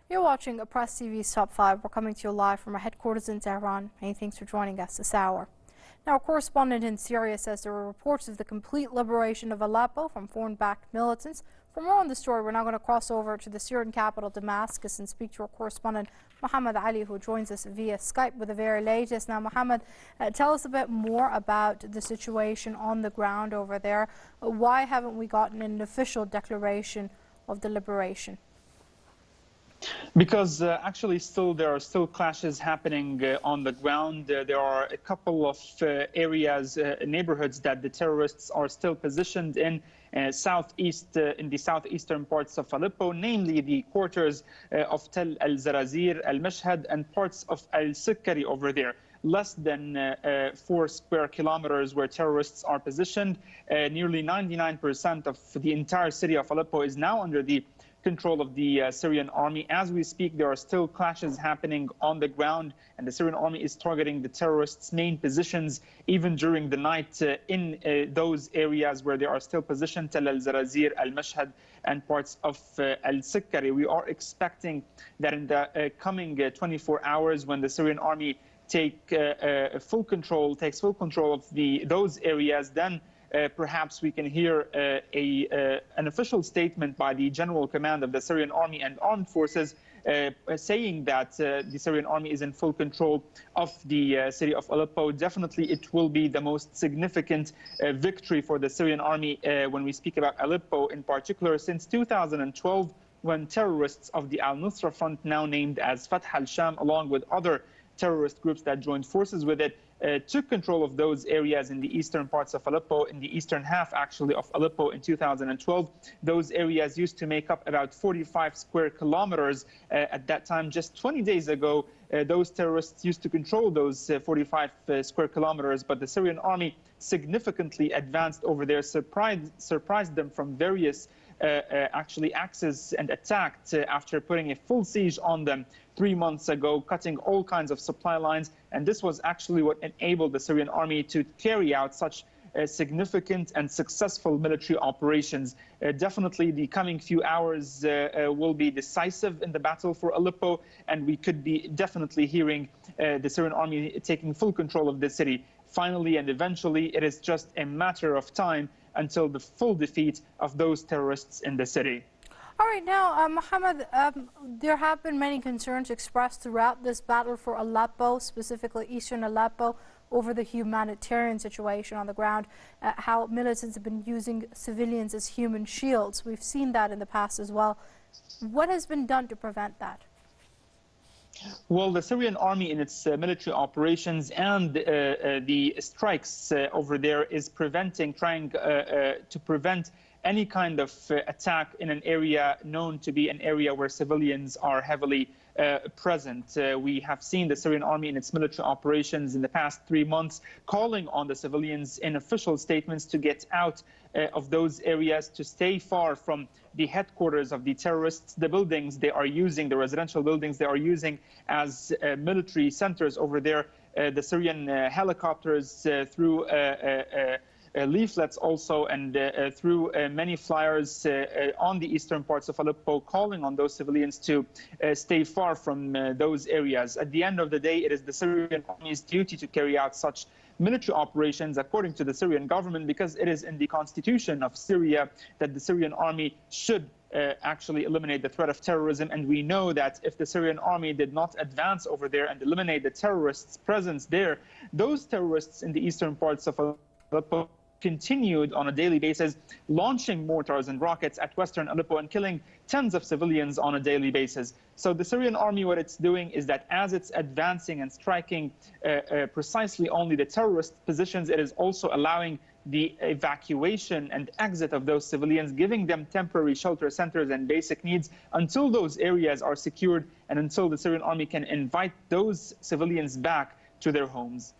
You're watching Press TV's Top 5. We're coming to you live from our headquarters in Tehran. Many thanks for joining us this hour. Now, a correspondent in Syria says there are reports of the complete liberation of Aleppo from foreign-backed militants. For more on the story, we're now going to cross over to the Syrian capital, Damascus, and speak to our correspondent, Mohammed Ali, who joins us via Skype with the very latest. Now, Mohammed, tell us a bit more about the situation on the ground over there. Why haven't we gotten an official declaration of the liberation? Because actually there are still clashes happening on the ground. There are a couple of areas, neighborhoods that the terrorists are still positioned in the southeastern parts of Aleppo, namely the quarters of Tel al-Zarazir, al-Mashhad, and parts of al-Sukkari over there. Less than 4 square kilometers where terrorists are positioned. Nearly 99% of the entire city of Aleppo is now under the control of the Syrian army. As we speak, there are still clashes happening on the ground, and the Syrian army is targeting the terrorists' main positions even during the night in those areas where they are still positioned, Tel al-Zarazir, al-Mashhad, and parts of al-Sukkari. We are expecting that in the coming 24 hours, when the Syrian army takes full control of those areas, then perhaps we can hear an official statement by the General Command of the Syrian Army and Armed Forces saying that the Syrian Army is in full control of the city of Aleppo. Definitely, it will be the most significant victory for the Syrian Army when we speak about Aleppo in particular since 2012, when terrorists of the Al-Nusra Front, now named as Fatah al-Sham, along with other terrorist groups that joined forces with it, took control of those areas in the eastern parts of Aleppo, in the eastern half actually of Aleppo in 2012. Those areas used to make up about 45 square kilometers at that time. Just 20 days ago, those terrorists used to control those 45 square kilometers, but the Syrian army significantly advanced over there, surprised them from various actually axes, and attacked after putting a full siege on them 3 months ago, cutting all kinds of supply lines. And this was actually what enabled the Syrian army to carry out such significant and successful military operations. Definitely the coming few hours will be decisive in the battle for Aleppo, and we could be definitely hearing the Syrian army taking full control of the city. Finally and eventually, it is just a matter of time until the full defeat of those terrorists in the city. All right, now, Mohammed, there have been many concerns expressed throughout this battle for Aleppo, specifically eastern Aleppo, over the humanitarian situation on the ground, how militants have been using civilians as human shields. We've seen that in the past as well. What has been done to prevent that? Well, the Syrian army in its military operations and the strikes over there is trying to prevent any kind of attack in an area known to be an area where civilians are heavily present. We have seen the Syrian army in its military operations in the past 3 months calling on the civilians in official statements to get out of those areas, to stay far from the headquarters of the terrorists, the buildings they are using, the residential buildings they are using as military centers over there. The Syrian helicopters through leaflets also, and through many flyers on the eastern parts of Aleppo, calling on those civilians to stay far from those areas. At the end of the day, it is the Syrian army's duty to carry out such military operations according to the Syrian government, because it is in the constitution of Syria that the Syrian army should actually eliminate the threat of terrorism. And we know that if the Syrian army did not advance over there and eliminate the terrorists' presence there, those terrorists in the eastern parts of Aleppo continued on a daily basis, launching mortars and rockets at western Aleppo and killing tens of civilians on a daily basis. So the Syrian army, what it's doing is that as it's advancing and striking precisely only the terrorist positions, it is also allowing the evacuation and exit of those civilians, giving them temporary shelter centers and basic needs until those areas are secured and until the Syrian army can invite those civilians back to their homes.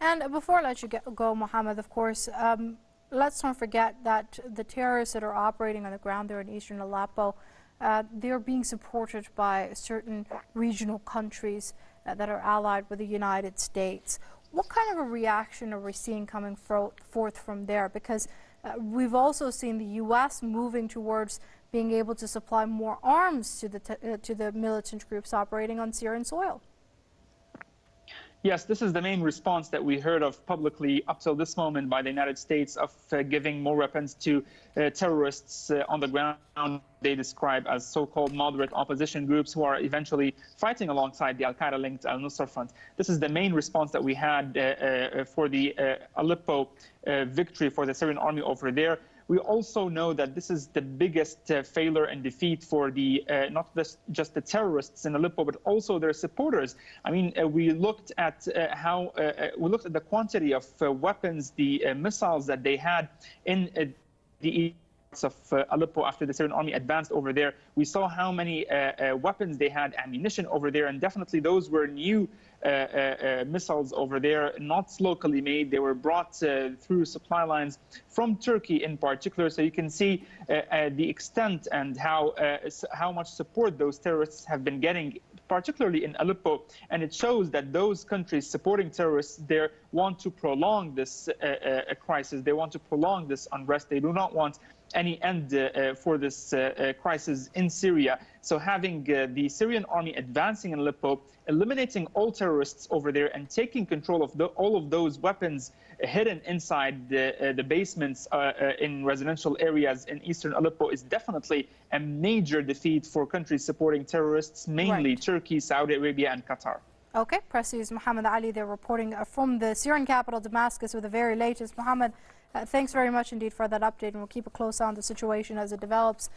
And before I let you go, Mohammed, of course, let's not forget that the terrorists that are operating on the ground there in eastern Aleppo, they're being supported by certain regional countries that are allied with the United States. What kind of a reaction are we seeing coming forth from there? Because we've also seen the U.S. moving towards being able to supply more arms to the militant groups operating on Syrian soil. Yes, this is the main response that we heard of publicly up till this moment by the United States of giving more weapons to terrorists on the ground they describe as so-called moderate opposition groups who are eventually fighting alongside the al-Qaeda-linked al-Nusra Front. This is the main response that we had for the Aleppo victory for the Syrian army over there. We also know that this is the biggest failure and defeat for the not just the terrorists in Aleppo, but also their supporters. I mean, we looked at the quantity of weapons, the missiles that they had in the of Aleppo after the Syrian army advanced over there. We saw how many weapons they had, ammunition over there, and definitely those were new missiles over there, not locally made. They were brought through supply lines from Turkey in particular. So you can see the extent and how much support those terrorists have been getting, particularly in Aleppo. And it shows that those countries supporting terrorists there want to prolong this crisis. They want to prolong this unrest. They do not want any end for this crisis in Syria. So having the Syrian army advancing in Aleppo, eliminating all terrorists over there and taking control of all of those weapons hidden inside the basements in residential areas in eastern Aleppo is definitely a major defeat for countries supporting terrorists, mainly Turkey, Saudi Arabia and Qatar. Okay, Press News' Mohammed Ali, they're reporting from the Syrian capital, Damascus, with the very latest. Mohammed, thanks very much indeed for that update, and we'll keep a close eye on the situation as it develops.